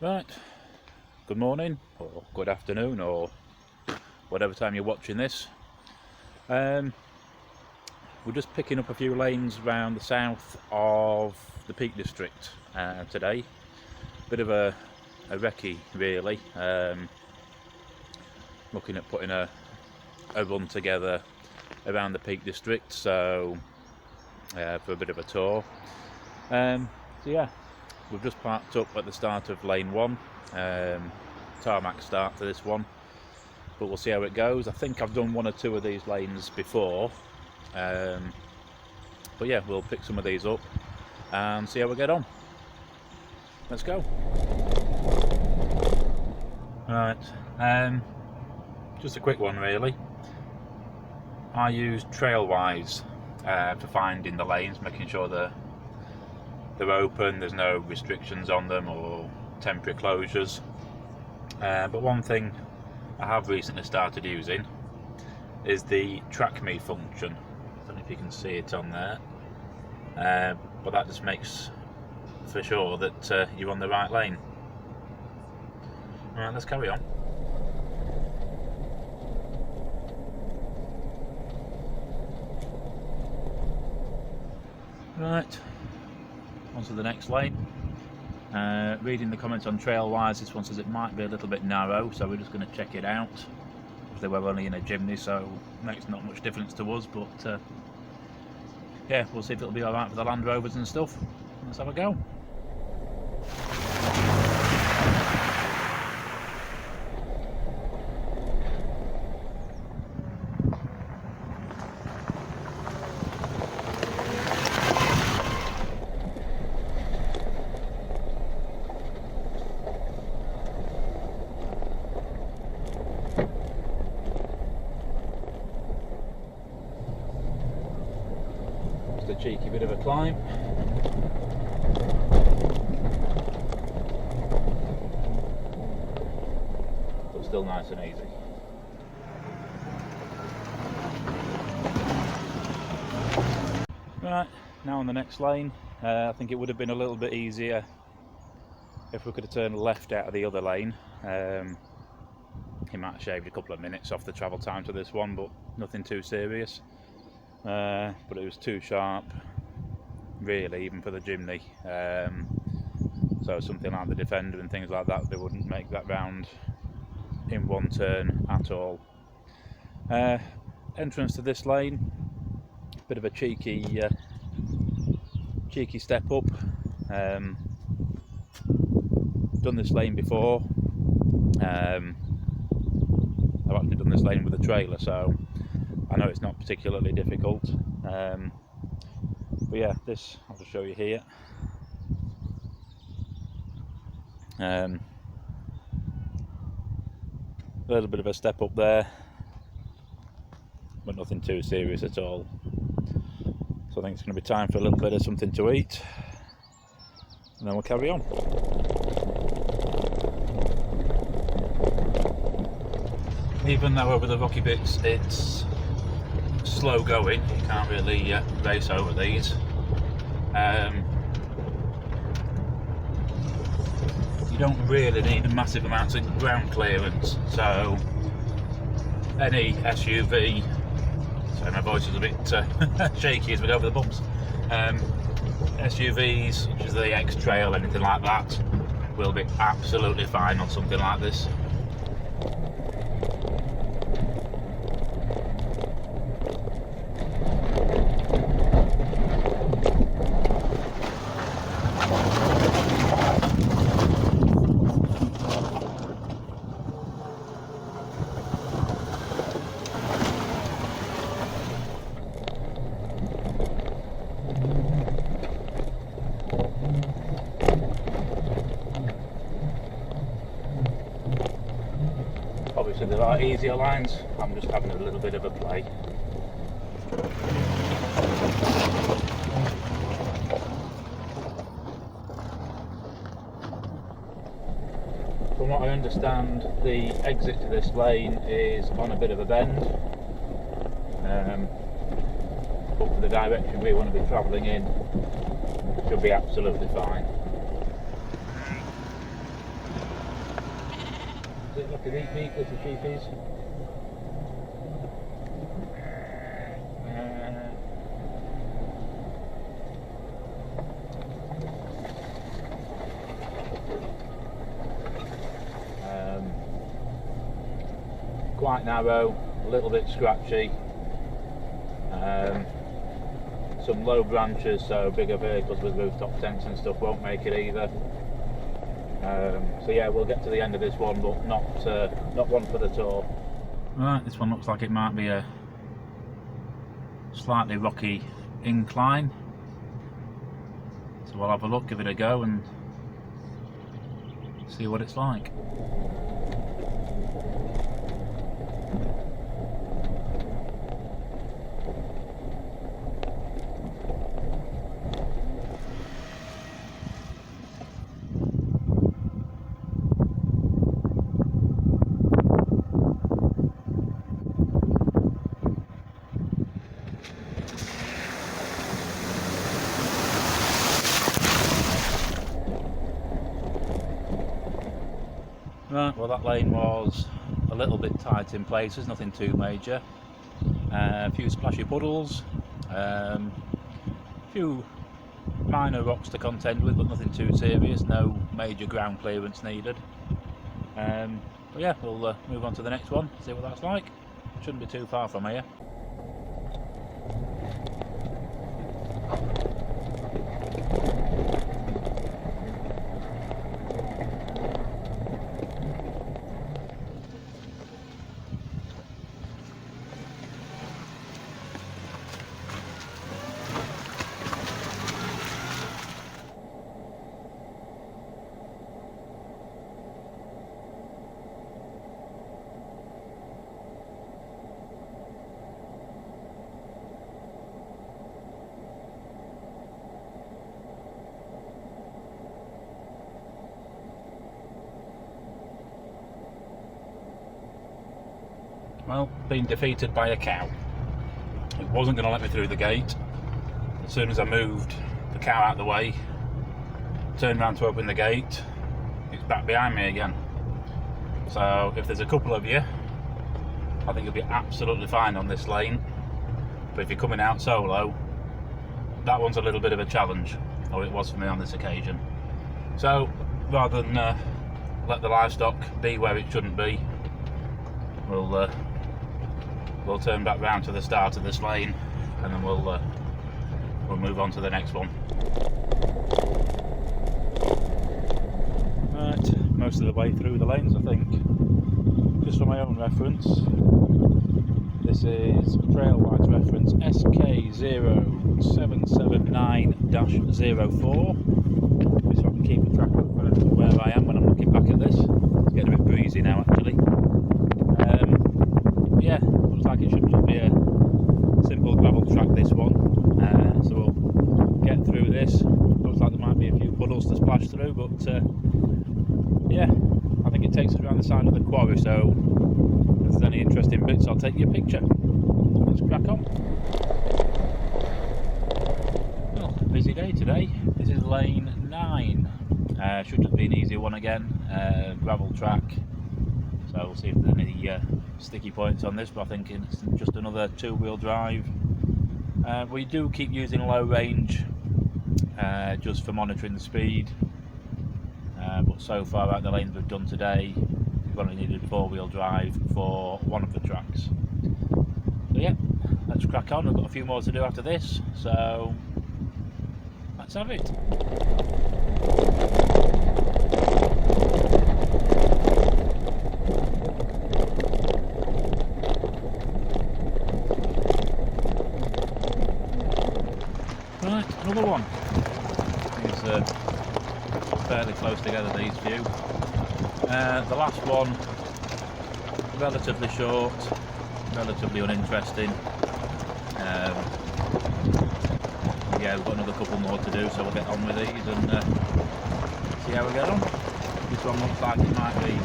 Right, good morning or good afternoon or whatever time you're watching this. We're just picking up a few lanes around the south of the Peak District today. Bit of a recce really, looking at putting a run together around the Peak District, so for a bit of a tour. So yeah, we've just parked up at the start of lane 1, tarmac start to this one, but we'll see how it goes. I think I've done one or two of these lanes before, but yeah, we'll pick some of these up and see how we get on. Let's go. Right, just a quick one really. I use Trailwise for finding the lanes, making sure they're open, there's no restrictions on them or temporary closures. But one thing I have recently started using is the track me function. I don't know if you can see it on there, but that just makes for sure that you're on the right lane. Alright, let's carry on. Right, on to the next lane. Reading the comments on Trailwise, this one says it might be a little bit narrow, so we're just going to check it out. Obviously we're only in a Jimny, so it makes not much difference to us, but yeah, we'll see if it'll be alright for the Land Rovers and stuff. Let's have a go. A cheeky bit of a climb. But still nice and easy. Right, now on the next lane. I think it would have been a little bit easier if we could have turned left out of the other lane. He might have shaved a couple of minutes off the travel time to this one, but nothing too serious. But it was too sharp really, even for the Jimny, so something like the Defender and things like that, they wouldn't make that round in one turn at all. Entrance to this lane, bit of a cheeky step up. Done this lane before. I've actually done this lane with a trailer, so I know it's not particularly difficult, but yeah, this I'll just show you here. A little bit of a step up there, but nothing too serious at all. So I think it's going to be time for a little bit of something to eat, and then we'll carry on. Even though over the rocky bits it's slow going, you can't really race over these. You don't really need a massive amounts of ground clearance, so any SUV, sorry my voice is a bit shaky as we go over the bumps, SUVs such as the X-Trail, anything like that, will be absolutely fine on something like this. Obviously there are easier lines, I'm just having a little bit of a play. From what I understand, the exit to this lane is on a bit of a bend, but for the direction we want to be travelling in, should be absolutely fine. Is it like a deep beak, little sheepies? Quite narrow, a little bit scratchy. Some low branches, so bigger vehicles with rooftop tents and stuff won't make it either. So yeah, we'll get to the end of this one, but not one for the tour. Right, this one looks like it might be a slightly rocky incline. So we'll have a look, give it a go and see what it's like. Right, well that lane was a little bit tight in places, nothing too major. A few splashy puddles, a few minor rocks to contend with, but nothing too serious, no major ground clearance needed. But yeah, we'll move on to the next one, see what that's like. Shouldn't be too far from here. Well, been defeated by a cow. It wasn't going to let me through the gate. As soon as I moved the cow out of the way, turned around to open the gate, it's back behind me again. So if there's a couple of you, I think you'll be absolutely fine on this lane. But if you're coming out solo, that one's a little bit of a challenge, or it was for me on this occasion. So rather than let the livestock be where it shouldn't be, we'll turn back round to the start of this lane, and then we'll move on to the next one. Right, most of the way through the lanes, I think. Just for my own reference, this is Trailwise reference SK0779-04, so I can keep track of where I am when I'm looking back at this. It's getting a bit breezy now, actually. Yeah, looks like it should just be a simple gravel track, this one. So we'll get through this. Looks like there might be a few puddles to splash through, but yeah, I think it takes us around the side of the quarry, so if there's any interesting bits I'll take your picture. Let's crack on. Well, busy day today. This is lane 9. Should just be an easy one again, gravel track. So we'll see if there's any sticky points on this, but I think it's just another two-wheel drive. We do keep using low range just for monitoring the speed, but so far out the lanes we've done today, we've only needed four-wheel drive for one of the tracks. So yeah, let's crack on. We've got a few more to do after this, so let's have it. Right, another one. These fairly close together, these few. The last one, relatively short, relatively uninteresting. Yeah, we've got another couple more to do, so we'll get on with these and see how we get on. This one looks like it might be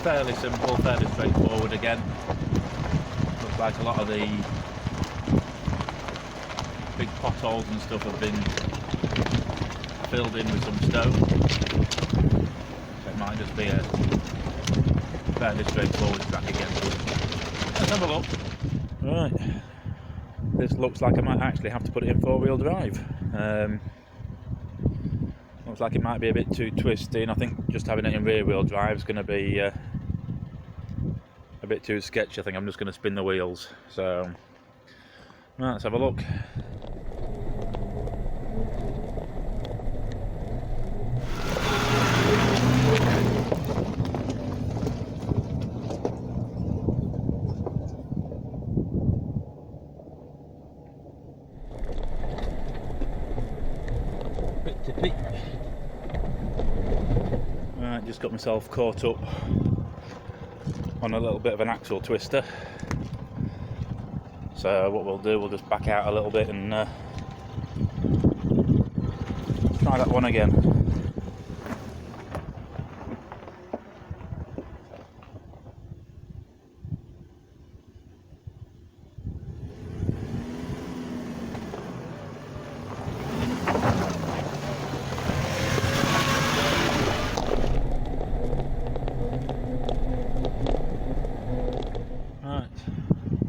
fairly simple, fairly straightforward again. Looks like a lot of the big potholes and stuff have been filled in with some stone, so it might just be a fairly straightforward track again. Let's have a look. Right, this looks like I might actually have to put it in 4-wheel drive. Looks like it might be a bit too twisty, and I think just having it in rear-wheel drive is going to be a bit too sketchy. I think I'm just going to spin the wheels. So, right, let's have a look. Bit tippy. Right, just got myself caught up on a little bit of an axle twister. So what we'll do, we'll just back out a little bit and try that one again.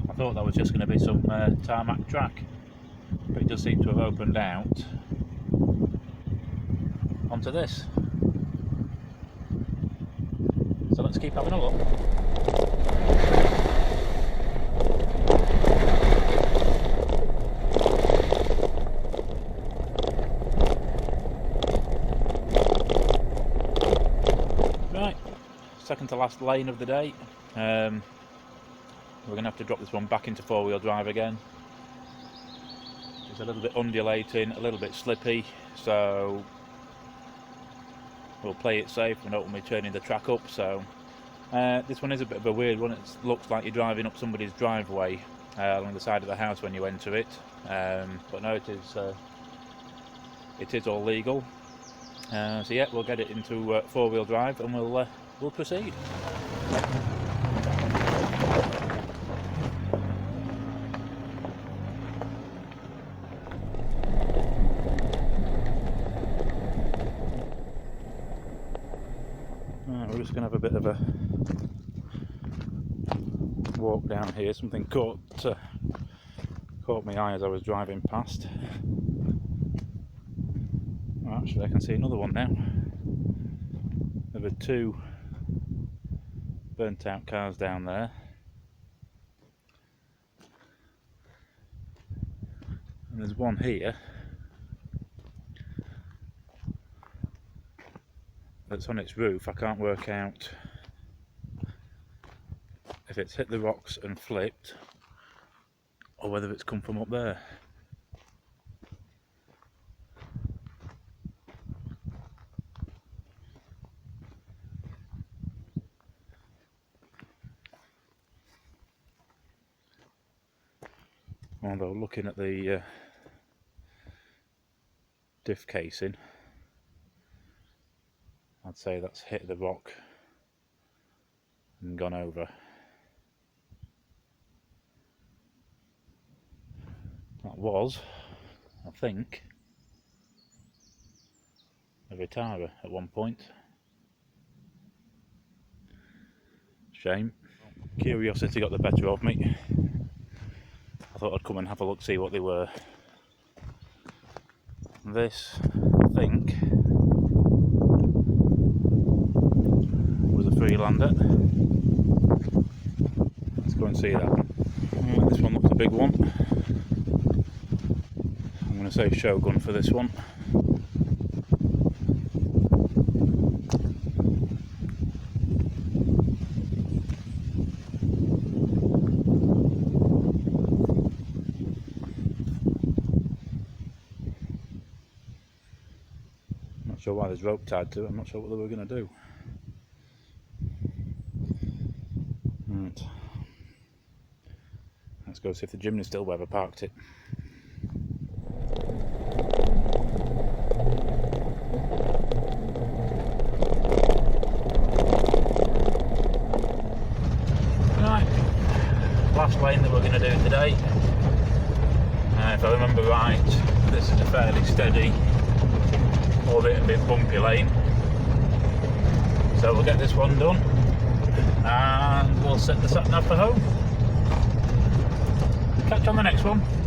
I thought that was just going to be some tarmac track, but it does seem to have opened out onto this. So let's keep having a look. Right, second to last lane of the day. We're going to have to drop this one back into 4-wheel drive again. It's a little bit undulating, a little bit slippy, so we'll play it safe. We don't want to be turning the track up. So this one is a bit of a weird one. It looks like you're driving up somebody's driveway along the side of the house when you enter it, but no, it is all legal. So yeah, we'll get it into 4-wheel drive and we'll proceed. We're just going to have a bit of a walk down here. Something caught my eye as I was driving past. Well, actually I can see another one now. There were 2 burnt out cars down there. And there's one here that's on its roof. I can't work out if it's hit the rocks and flipped or whether it's come from up there. Although looking at the diff casing, I'd say that's hit the rock and gone over. That was, I think, a Vitara at one point. Shame. Curiosity got the better of me. I thought I'd come and have a look, see what they were. This, I think, was a Freelander. Let's go and see that. Right, this one looks a big one. I'm going to say Shogun for this one. Not sure why there's rope tied to it. I'm not sure what they were going to do. Right. Let's go see if the Jimny still where I parked it. Right, last lane that we're going to do today. If I remember right, this is a fairly steady, albeit a bit bumpy lane. So we'll get this one done and we'll set the sat nav for home. Catch you on the next one.